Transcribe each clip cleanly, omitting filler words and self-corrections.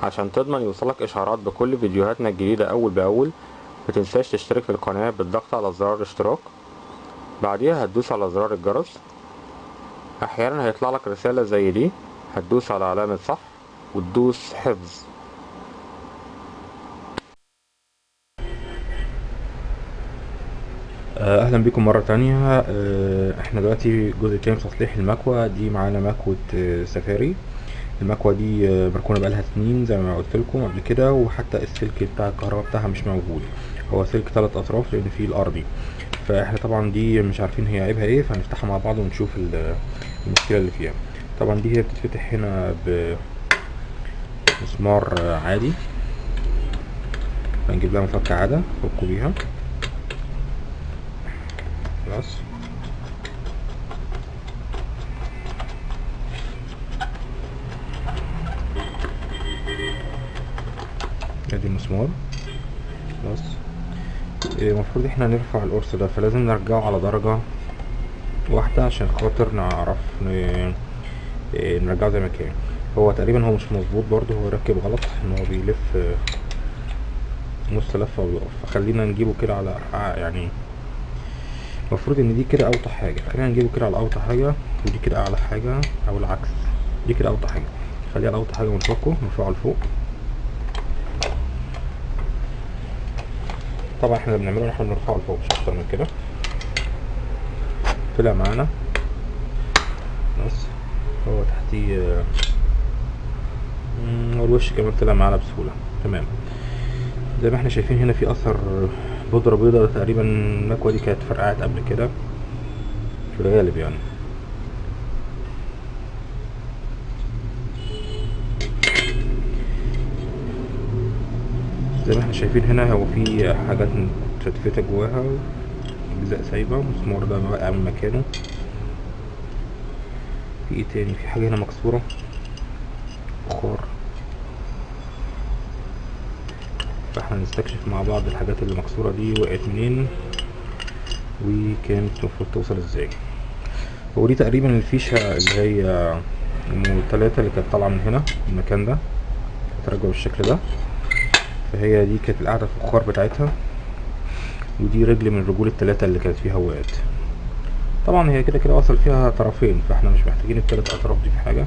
عشان تضمن يوصلك اشعارات بكل فيديوهاتنا الجديدة اول باول، متنساش تشترك في القناة بالضغط على زرار الاشتراك. بعديها هتدوس على زرار الجرس. احيانا هيطلع لك رسالة زي دي، هتدوس على علامة صح وتدوس حفظ. اهلا بكم مرة تانية. احنا دلوقتي جزء تاني في تصليح المكوة دي. معانا مكوة سفاري. المكوة دي مركونة بقالها سنين زي ما قلت لكم قبل كده، وحتى السلك بتاع الكهرباء بتاعها مش موجود، هو سلك 3 اطراف لان فيه الارضي. فاحنا طبعا دي مش عارفين هي عيبها ايه، فهنفتحها مع بعض ونشوف المشكلة اللي فيها. طبعا دي هي بتتفتح هنا بمسمار عادي، هنجيب لها مفك عادة نفكوا بيها. خلاص، ادي المسمار. خلاص، المفروض احنا نرفع القرص ده، فلازم نرجعه على درجة واحدة عشان خاطر نعرف نرجعه زي ما كان. هو تقريبا هو مش مظبوط برضه، هو راكب غلط، ان هو بيلف نص لفة وبيقف. فخلينا نجيبه كده على يعني المفروض ان دي كده اوطى حاجة، خلينا نجيبه كده على اوطى حاجة، ودي كده اعلى حاجة، او العكس، دي كده اوطى حاجة. خليها على اوطى حاجة ونفكه نرفعه لفوق. طبعا احنا اللي بنعمله احنا بنرفعه لفوق مش اكتر من كده. طلع معانا، بس هو تحتيه والوش كمان طلع معانا بسهولة. تمام، زي ما احنا شايفين هنا في اثر بودرة بيضة، تقريبا المكوة دي كانت فرقعت قبل كده في الغالب يعني. زي ما احنا شايفين هنا هو في حاجات متفتتة جواها، اجزاء سايبة، المسمار ده واقع من مكانه. في ايه تاني؟ في حاجة هنا مكسورة، بخار. فاحنا نستكشف مع بعض الحاجات اللي مكسورة دي وقعت منين وكانت المفروض توصل ازاي. هو دي تقريبا الفيشة اللي هي ام 3 اللي كانت طالعة من هنا المكان ده، ترجع بالشكل ده. فهي دي كانت القاعدة في البخار بتاعتها، ودي رجل من رجول ال3 اللي كانت فيها وقعت. طبعا هي كده كده وصل فيها طرفين، فاحنا مش محتاجين ال3 اطراف دي في حاجة.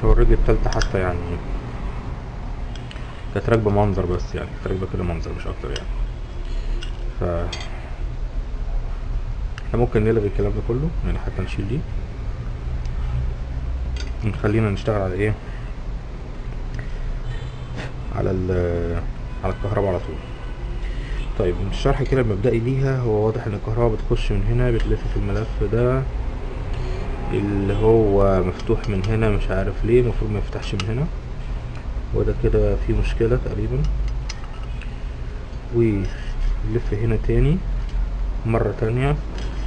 هو الرجل التالتة حتى يعني كانت راكبة منظر، بس يعني كانت راكبة كده منظر مش اكتر يعني. ف احنا ممكن نلغي الكلام ده كله يعني، حتى نشيل دي ونخلينا نشتغل على ايه، على على الكهرباء على طول. طيب الشرح كده المبدئي ليها، هو واضح ان الكهرباء بتخش من هنا، بتلف في الملف ده اللي هو مفتوح من هنا، مش عارف ليه المفروض ما يفتحش من هنا، وده كده في مشكلة تقريبا. ويلف هنا تاني مرة تانية،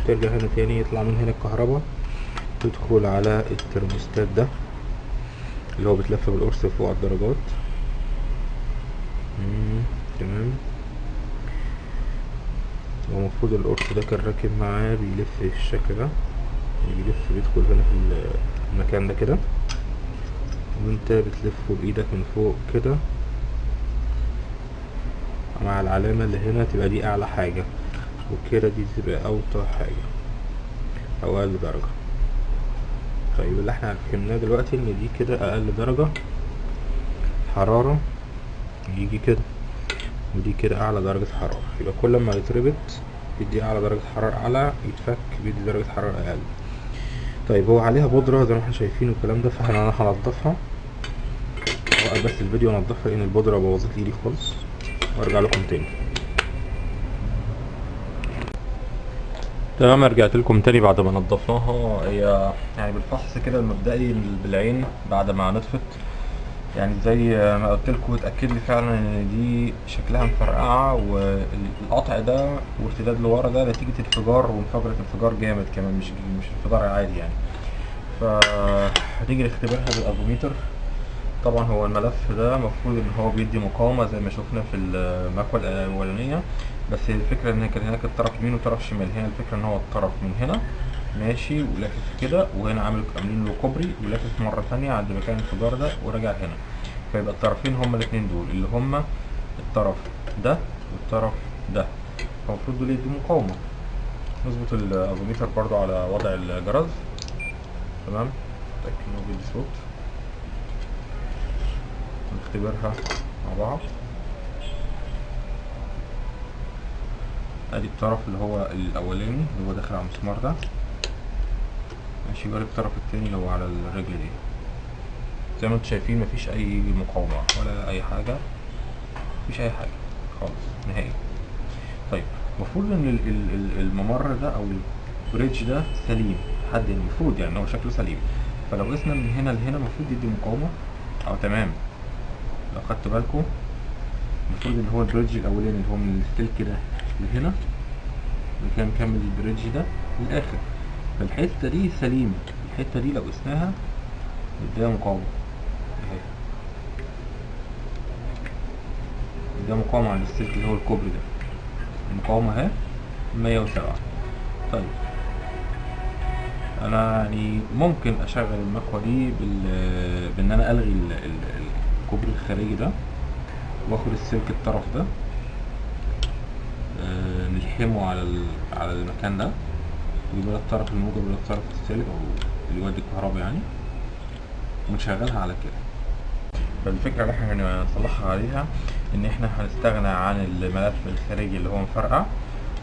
ترجع هنا تاني، يطلع من هنا الكهرباء تدخل على الترموستات ده اللي هو بتلف بالقرص فوق على الدرجات. تمام. ومفروض القرص ده كان راكب معاه بيلف بالشكل ده، بيلف بيدخل هنا في المكان ده كده، وانت بتلفه بايدك من فوق كده مع العلامة اللي هنا، تبقى دي اعلى حاجة، وكده دي تبقى اوطى حاجة او اقل درجة. طيب اللي احنا فهمناه دلوقتي ان دي كده اقل درجة حرارة يجي كده، ودي كده اعلى درجة حرارة، يبقى كل ما يتربط يدي اعلى درجة حرارة اعلى، يتفك بيدي درجة حرارة اقل. طيب هو عليها بودرة زي ما احنا شايفين والكلام ده، فاحنا هنضفها. اوقف بس الفيديو وانضفها لان البودرة بوظت لي ايدي خالص، وارجع لكم تاني. تمام، رجعت لكم تاني بعد ما نضفناها. هي يعني بالفحص كده المبدئي بالعين بعد ما نطفت، يعني زي ما قلت لكم اتاكد لي فعلا ان دي شكلها مفرقعه، والقطع ده وارتداد لورا ده نتيجه انفجار، وانفجرت انفجار جامد كمان، مش انفجار عادي يعني. فهنيجي نختبرها بالافوميتر. طبعا هو الملف ده المفروض ان هو بيدي مقاومه زي ما شفنا في المكوه الاولانيه، بس الفكره ان كان هناك الطرف يمين وطرف شمال، هنا الفكره ان هو الطرف من هنا ماشي ولافف كده، وهنا عاملين له كوبري ولافف مرة تانية عند مكان الانفجار ده وراجع هنا. فيبقى الطرفين هما الاتنين دول اللي هما الطرف ده والطرف ده، فالمفروض دول يدوا مقاومة. نظبط الافوميتر برضو على وضع الجرس. تمام، متأكد انه بيدي صوت. نختبرها مع بعض. ادي الطرف اللي هو الاولاني اللي هو داخل على المسمار ده، ماشي. وادي الطرف التاني اللي هو على الرجل دي. زي ما انتم شايفين مفيش اي مقاومة ولا اي حاجة، مفيش اي حاجة خالص نهائي. طيب المفروض ان الممر ده او البريدج ده سليم، حد المفروض يعني هو شكله سليم. فلو قسنا من هنا لهنا المفروض يدي مقاومة او تمام. لو خدتوا بالكم المفروض ان هو البريدج الاولاني اللي هو من السلك ده لهنا اللي كان مكمل البريدج ده للاخر، فالحته دي سليمه. الحته دي لو قسناها اديها مقاومه اهي، اديها مقاومه عند السلك اللي هو الكوبري ده. المقاومه اهي 107. طيب انا يعني ممكن اشغل المكوه دي بان انا الغي الكوبري الخارجي ده، واخد السلك الطرف ده نلحمه على المكان ده، ويبقى الطرف الموجب ولا الطرف السالب او اللي يودي الكهرباء يعني، ونشغلها على كده. فالفكرة اللي احنا هنصلحها عليها ان احنا هنستغنى عن الملف الخارجي اللي هو مفرقع.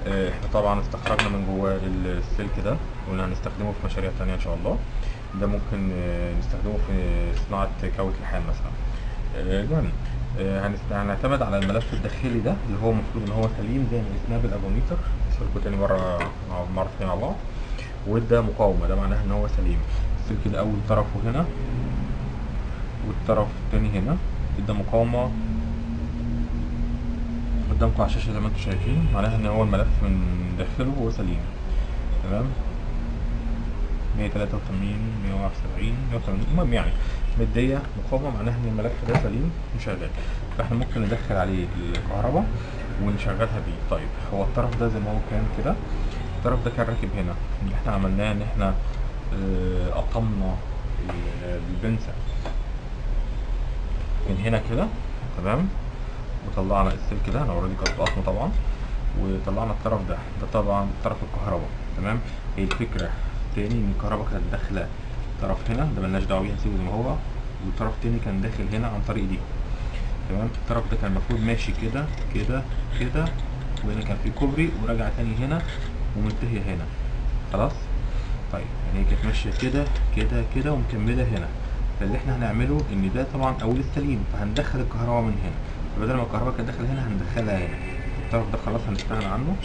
احنا طبعا استخرجنا من جواه السلك ده وقلنا هنستخدمه في مشاريع تانية ان شاء الله. ده ممكن نستخدمه في صناعة كاوية لحام مثلا. المهم هنعتمد على الملف الداخلي ده اللي هو المفروض ان هو سليم زي ما قسناه بالافوميتر. نشوفه تاني مرة تانية مع بعض. وده مقاومة، ده معناه ان هو سليم. السلك ده اول طرفه هنا والطرف التاني هنا، ادى مقاومة قدامكم على الشاشة زي ما انتم شايفين، معناها ان هو الملف من داخله هو سليم. تمام، 183 171 180، المهم يعني مدية مقاومة، معناها ان الملف ده سليم وشغال. فاحنا ممكن ندخل عليه الكهرباء ونشغلها بيه. طيب هو الطرف ده زي ما هو كان كده، الطرف ده كان راكب هنا. اللي احنا عملناه ان احنا قطمنا البنسة من هنا كده، تمام، وطلعنا السلك ده، انا اوريدي كنت قطمه طبعا، وطلعنا الطرف ده طبعا طرف الكهرباء. تمام، هي الفكره تاني ان الكهرباء كانت داخله طرف هنا، ده ملناش دعوه بيه، هنسيبه زي ما هو، والطرف التاني كان داخل هنا عن طريق دي. تمام، الطرف ده كان المفروض ماشي كده كده كده، وهنا كان في كوبري وراجع تاني هنا ومنتهي هنا. خلاص، طيب يعني هي كانت ماشيه كده كده كده ومكمله هنا. فاللي احنا هنعمله ان ده طبعا اول السليم، فهندخل الكهرباء من هنا، فبدل ما الكهرباء كانت داخله هنا هندخلها هنا. الطرف ده خلاص هنستغنى عنه.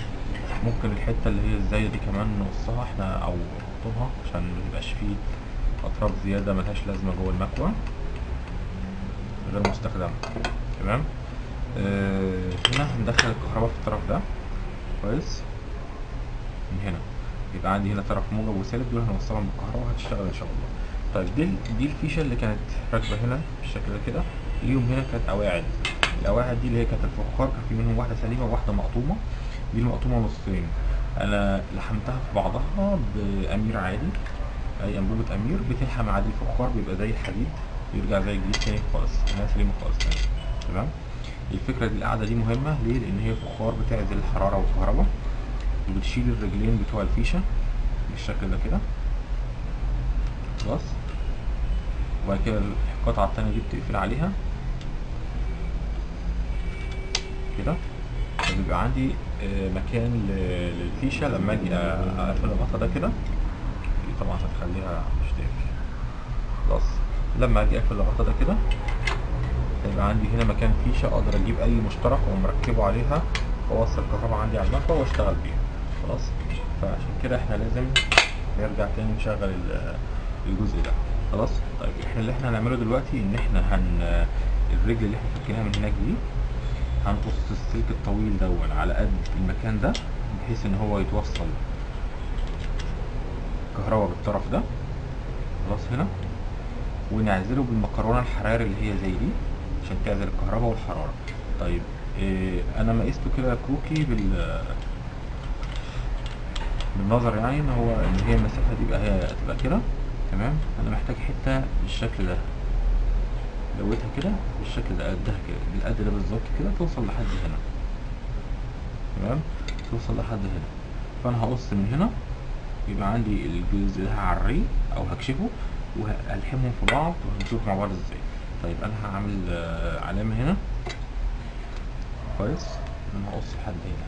ممكن الحته اللي هي الزايده دي كمان نقصها احنا او نقطمها عشان ميبقاش فيه اطراف زياده ملهاش لازمه جوه المكوه غير مستخدمه. تمام، هنا هندخل الكهرباء في الطرف ده كويس من هنا، يبقى عندي هنا طرف موجب وسالب، دول هنوصلهم بالكهرباء وهتشتغل ان شاء الله. طيب دي الفيشه اللي كانت راكبه هنا بالشكل ده كده. ليهم هنا كانت قواعد. القواعد دي اللي هي كانت الفخار، كان في منهم واحده سليمه وواحده مقطومه. دي المقطومه نصين، انا لحمتها في بعضها بامير عادي، اي انبوبه امير بتلحم عادي. الفخار بيبقى زي الحديد، يرجع زي الجديد تاني خالص، انها سليمه خالص تاني. تمام، الفكره دي القاعده دي مهمه ليه؟ لان هي فخار بتعزل الحراره والكهرباء، وبتشيل الرجلين بتوع الفيشه بالشكل ده كده. خلاص، وبعد كده القطعه التانيه دي بتقفل عليها كده، فبيبقى عندي مكان للفيشه لما اجي اقفل الغطا ده كده. دي طبعا هتخليها مش تقفل. خلاص، لما اجي اقفل الغطا ده كده هيبقى عندي هنا مكان فيشه اقدر اجيب اي مشترك ومركبه عليها واوصل الكهرباء عندي على المكوه واشتغل بيها. خلاص، فعشان كده احنا لازم نرجع تاني نشغل الجزء ده. خلاص، طيب احنا اللي احنا هنعمله دلوقتي ان احنا الرجل اللي احنا فكيناها من هناك دي هنقص السلك الطويل دون على قد المكان ده، بحيث ان هو يتوصل كهرباء بالطرف ده. خلاص هنا، ونعزله بالمقرونه الحراري اللي هي زي دي عشان تعزل الكهرباء والحراره. طيب انا مقيسته كده كروكي بالنظر يعني ان هو ان هي المسافة دي هي تبقى كده. تمام. انا محتاج حتة بالشكل ده، لويتها كده بالشكل ده، قدها كده بالقد ده بالظبط كده، توصل لحد هنا. تمام، توصل لحد هنا. فانا هقص من هنا، يبقى عندي الجزء ده هعريه او هكشفه وهلحمهم في بعض وهنشوف مع بعض ازاي. طيب انا هعمل علامة هنا كويس، انا هقص لحد هنا.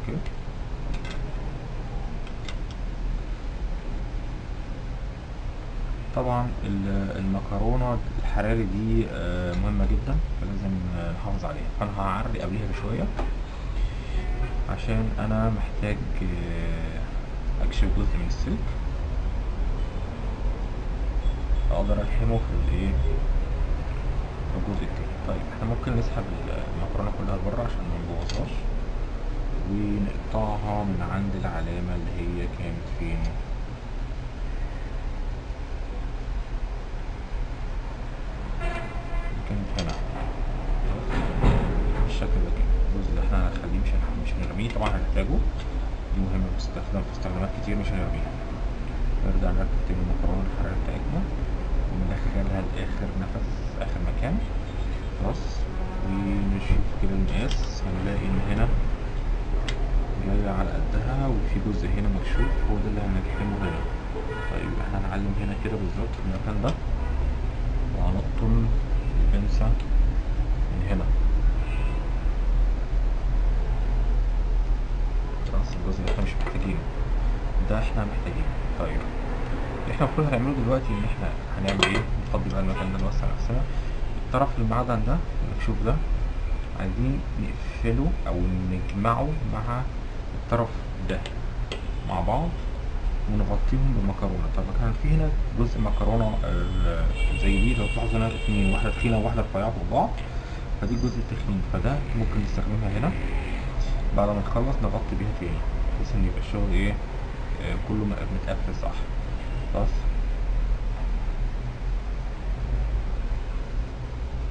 اوكي. طبعا المكرونة الحراري دي مهمة جدا، فلازم نحافظ عليها. فانا هعري قبلها بشوية عشان انا محتاج اكشف جزء من السلك اقدر الحمه في الايه، في الجزء التاني. طيب احنا ممكن نسحب المكرونة كلها لبره عشان ما نبوظهاش، ونقطعها من عند العلامة اللي هي كانت فين، اللي كانت هنا بالشكل ده كده. الجزء اللي احنا هنخليه مش هنرميه طبعا، هنحتاجه، دي مهمة بتستخدم في استخدامات كتير، مش هنرميها. نرجع نركب تاني المكرونة الحرارية بتاعتنا وندخلها لآخر نفس، آخر مكان. خلاص. ونشوف كده المقاس، هنلاقي إن هنا جاية على قدها وفي جزء هنا مكشوف، هو ده اللي هنلحمه هنا. طيب احنا هنعلم هنا كده بالظبط في المكان ده، وهنقطم البنسة من هنا. خلاص، الجزء اللي احنا مش محتاجينه ده احنا محتاجينه. طيب اللي احنا المفروض هنعمله دلوقتي ان احنا هنعمل ايه، نفضي بقى المكان ده، نوسع نفسنا. الطرف المعدن ده المكشوف ده عايزين نقفله او نجمعه مع الطرف ده مع بعض ونغطيهم بمكرونه. طب كان في هنا جزء مكرونه زي دي، لو تلاحظوا هنا اتنين، واحده تخينه وواحده رفيعه فوق بعض، فدي الجزء التخين، فده ممكن نستخدمها هنا بعد ما نخلص نغطي بيها تاني، بحيث ان يبقى الشغل ايه كله متقفل صح. خلاص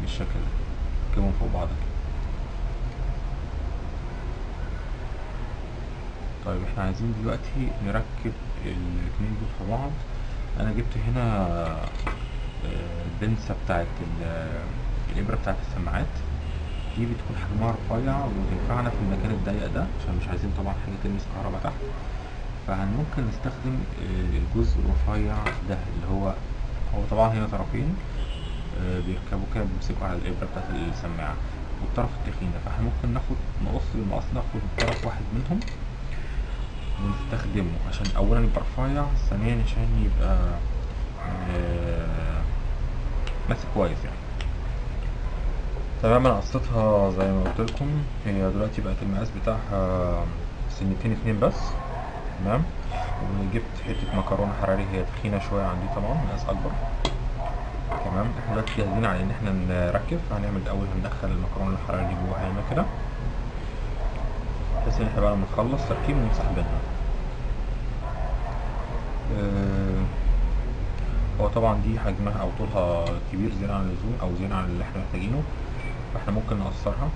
بالشكل ده كده فوق بعض كده. طيب احنا عايزين دلوقتي نركب الاتنين دول في بعض. انا جبت هنا البنسة بتاعت الابرة بتاعت السماعات، دي بتكون حجمها رفيع وتنفعنا في المكان الضيق ده، عشان مش عايزين طبعا حاجة تلمس كهرباء تحت. فممكن نستخدم الجزء الرفيع ده اللي هو طبعا هنا طرفين بيركبوا كده، بيمسكوا على الابرة بتاعت السماعة، والطرف التخين ده. فاحنا ممكن نقص بالمقص، ناخد طرف واحد منهم ونستخدمه عشان اولا يبقى رفيع، ثانيا عشان يبقى ماسك كويس يعني. تمام. انا قصيتها زي ما قلت لكم، هي دلوقتي بقت المقاس بتاعها سنتين اتنين بس. تمام. وجبت حته مكرونه حراري، هي تخينه شويه عندي طبعا، مقاس اكبر. تمام. احنا دلوقتي جاهزين على ان احنا نركب. هنعمل الاول، هندخل المكرونه الحراري دي جواها هنا كده، بحيث ان احنا بقى لما نخلص تركيب نمسح بينها. هو طبعا دي حجمها او طولها كبير زيادة عن اللزوم او زيادة عن اللي احنا محتاجينه، فاحنا ممكن نقصرها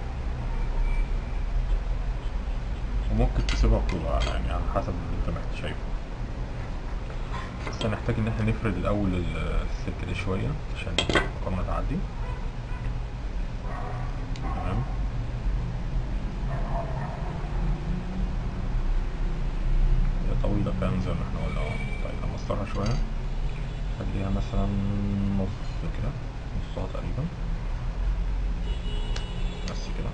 وممكن تسيبها بطولها يعني على حسب اللي انت محتاج شايفه. بس هنحتاج ان احنا نفرد الاول السلك دي شوية عشان المكرونة تعدي. تمام. هي طويلة فعلا زي ما احنا قلنا. طيب هنقصرها شوية، خليها مثلا نص كده، نصها تقريبا، بس كده.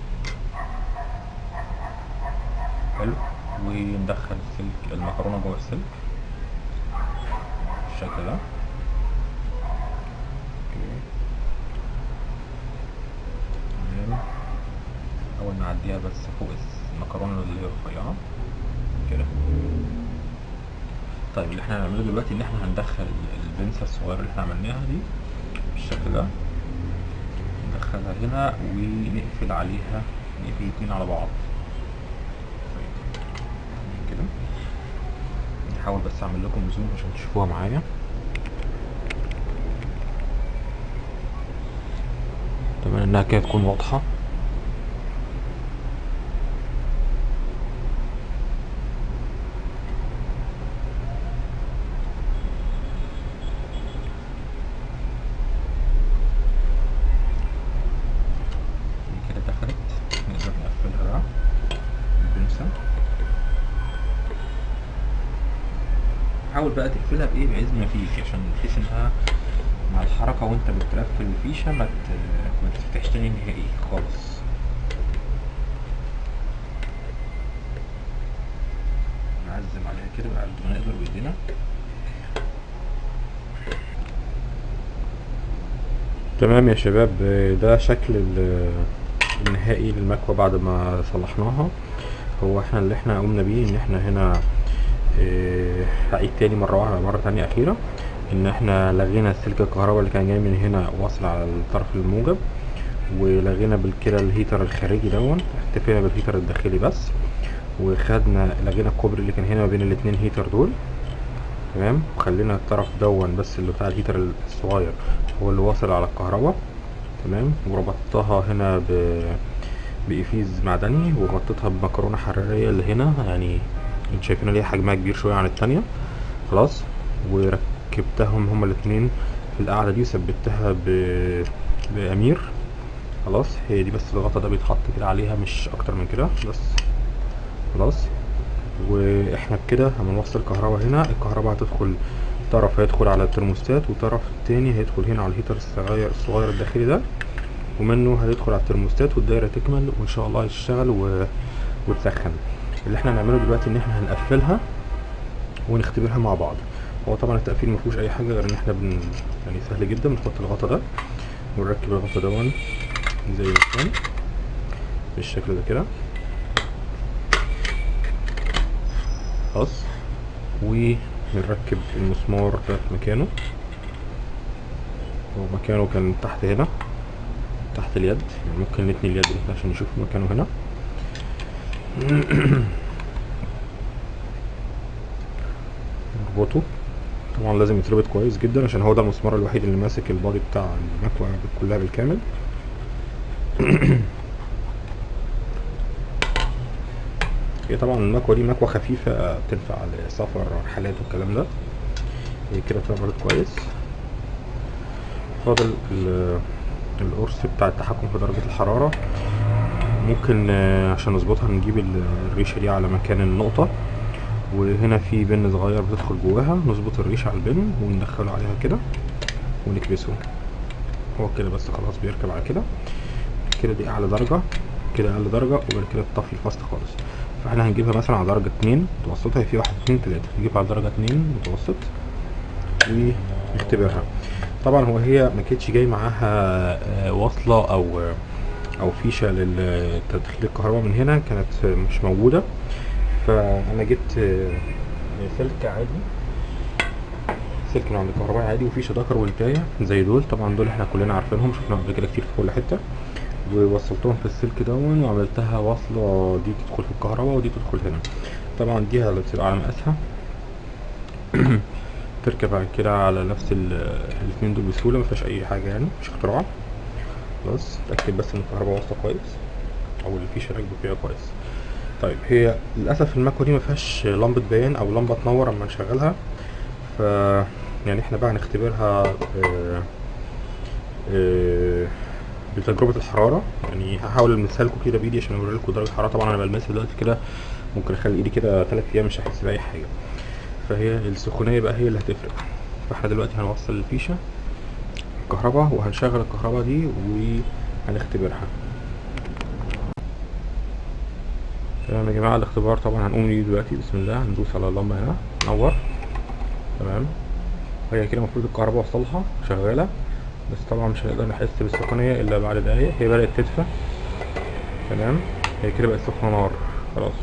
حلو. وندخل السلك المكرونة جوه السلك بالشكل ده. اوكي. تمام. نحاول نعديها بس فوق المكرونة اللي هي رفيعة كده. طيب اللي احنا هنعمله دلوقتي ان احنا هندخل البنسة الصغيرة اللي احنا عملناها دي بالشكل ده، ندخلها هنا ونقفل عليها، نقفل الاتنين على بعض. طيب كده نحاول بس اعمل لكم زوم عشان تشوفوها معايا. اتمنى انها كده تكون واضحة. حاول بقى تقفلها بايه بعزم ما فيك، عشان بحيث انها مع الحركة وانت بتقفل الفيشة ما تفتحش تاني نهائي خالص. نعزم عليها كده بقى قد ما نقدر بايدينا. تمام يا شباب، ده شكل النهائي للمكوة بعد ما صلحناها. هو احنا اللي احنا قمنا بيه ان احنا هنا هعيد تاني مرة تانية اخيرة، ان احنا لغينا السلك الكهرباء اللي كان جاي من هنا واصل على الطرف الموجب، ولغينا بالكده الهيتر الخارجي دون، اكتفينا بالهيتر الداخلي بس، لغينا الكوبري اللي كان هنا ما بين الاتنين هيتر دول. تمام، وخلينا الطرف دون بس اللي بتاع الهيتر الصغير هو اللي واصل على الكهرباء. تمام، وربطتها هنا بإفيز معدني، وغطيتها بمكرونة حرارية اللي هنا، يعني انتوا شايفين ليها حجمها كبير شوية عن التانية. خلاص، وركبتهم هما الاتنين في القاعدة دي، وثبتها بأمير. خلاص، هي دي بس الغطا ده بيتحط كده عليها، مش اكتر من كده بس. خلاص، واحنا بكده لما نوصل الكهرباء هنا، الكهرباء هتدخل طرف هيدخل على الترموستات، وطرف تاني هيدخل هنا على الهيتر الصغير الداخلي ده، ومنه هيدخل على الترموستات، والدايره تكمل وان شاء الله هتشتغل وتسخن. اللي احنا هنعمله دلوقتي ان احنا هنقفلها ونختبرها مع بعض. هو طبعا التقفيل مفيهوش اي حاجه غير ان احنا يعني سهل جدا، بنحط الغطا ده ونركب الغطا دون زي ما كان بالشكل ده كده. خلاص، ونركب المسمار ده في مكانه، ومكانه كان تحت هنا تحت اليد، يعني ممكن نتني اليد هنا عشان نشوف مكانه هنا. نربطه، طبعا لازم يتربط كويس جدا عشان هو ده المسمار الوحيد اللي ماسك البادي بتاع المكوة كلها بالكامل. هي طبعا المكوة دي مكوة خفيفة تنفع لسفر رحلات والكلام ده. هي كده اتربطت كويس. فاضل القرص بتاع التحكم في درجة الحرارة. ممكن عشان نظبطها نجيب الريشة دي على مكان النقطة، وهنا في بن صغير بتدخل جواها، نظبط الريش على البن وندخله عليها كده ونكبسه. هو كده بس خلاص بيركب على كده. كده دي اعلى درجة، كده اقل درجة، وبعد كده تطفي الفصل خالص. فاحنا هنجيبها مثلا على درجة 2 متوسطة، هي في 1 2 3، نجيبها على درجة 2 متوسط ونختبرها. طبعا هي ما كانتش جاي معاها وصلة او فيشة لتدخيل الكهرباء من هنا، كانت مش موجودة. فانا جبت سلك عادي، سلك من عند الكهرباء عادي، وفيشة ذكر وانتاية زي دول. طبعا دول احنا كلنا عارفينهم، شفناهم قبل كده كتير في كل حتة، ووصلتهم في السلك دون، وعملتها وصلة دي تدخل في الكهرباء ودي تدخل هنا. طبعا دي هتبقى على مقاسها. تركب بعد كده على نفس الاتنين دول بسهولة، مفيهاش اي حاجة يعني، مش اختراع. خلاص، تأكد بس ان الكهرباء واصلة كويس او الفيشة راكبة فيها كويس. طيب، هي للاسف المكوة دي مفيهاش لمبة بيان او لمبة تنور اما نشغلها، ف يعني احنا بقى هنختبرها بتجربة الحرارة. يعني هحاول المسها لكم كده بايدي عشان اوري لكم درجة الحرارة. طبعا انا بلمسها دلوقتي كده، ممكن اخلي ايدي كده 3 ايام مش هحس باي حاجة، فهي السخونية بقى هي اللي هتفرق. فاحنا دلوقتي هنوصل الفيشة الكهرباء وهنشغل الكهرباء دي وهنختبرها. تمام يا جماعة، الاختبار طبعا هنقوم بيه دلوقتي. بسم الله، هندوس على اللمبة هنا نور. تمام، هي كده المفروض الكهرباء وصلها شغالة، بس طبعا مش هنقدر نحس بالسخونية الا بعد دقايق. هي بدأت تدفى. تمام، هي كده بقت سخنة نار. خلاص،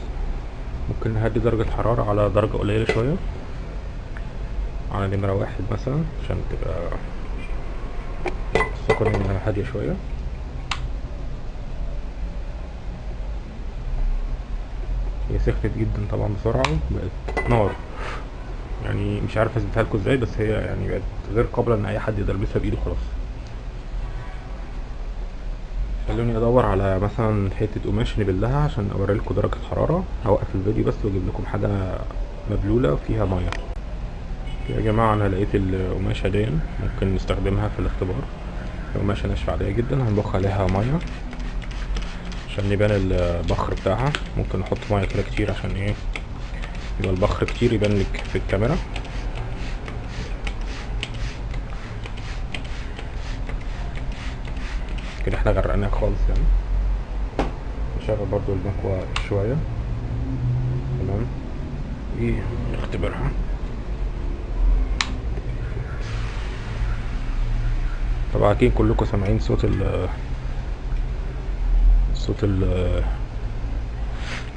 ممكن نهدي درجة الحرارة على درجة قليلة شوية، على نمرة 1 مثلا، عشان تبقى السخونية هادية شوية. هي سخنت جدا طبعا بسرعة، بقت نار. يعني مش عارف اثبتها لكم ازاي، بس هي يعني بقت غير قابلة ان اي حد يلبسها بايده. خلاص، خلوني ادور على مثلا حتة قماش نبلها عشان اوري لكم درجة الحرارة. هوقف الفيديو بس واجيب لكم حاجة مبلولة فيها مية. يا جماعة، انا لقيت القماشة دي ممكن نستخدمها في الاختبار. قماشة ناشفة عادية جدا، هنبخ عليها مية عشان يبان البخر بتاعها. ممكن نحط مية كده كتير عشان ايه، يبقى البخر كتير يبان لك في الكاميرا. شايفين احنا غرقناها خالص يعني. نشغل برضو المكوى شوية. تمام. ايه نختبرها. طبعا اكيد كلكم سامعين صوت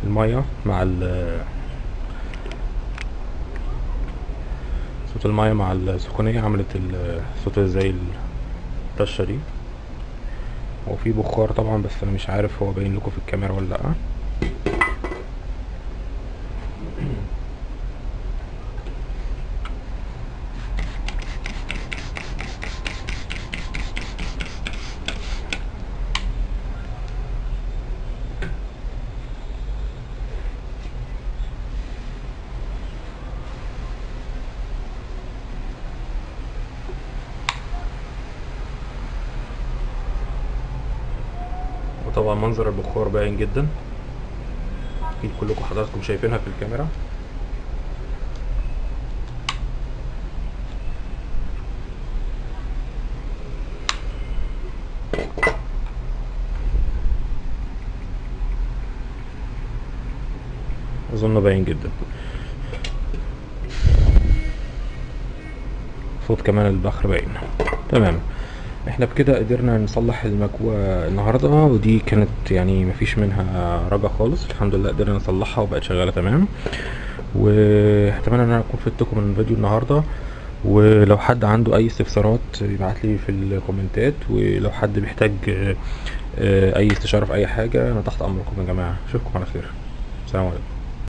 المية مع صوت المية مع السخونية عملت الصوت زي الطشة دي. هو في بخار طبعا بس انا مش عارف هو باين لكم في الكاميرا ولا لا. وطبعا منظر البخار باين جدا، اكيد كلكم حضراتكم شايفينها في الكاميرا. اظن باين جدا. صوت كمان البخر باين. تمام. احنا بكده قدرنا نصلح المكوى النهارده، ودي كانت يعني مفيش منها رجع خالص، الحمد لله قدرنا نصلحها وبقت شغاله تمام. واتمنى ان انا اكون فدتكم من فيديو النهارده، ولو حد عنده اي استفسارات يبعت لي في الكومنتات، ولو حد محتاج اي استشاره في اي حاجه انا تحت امركم يا جماعه. اشوفكم على خير. السلام عليكم.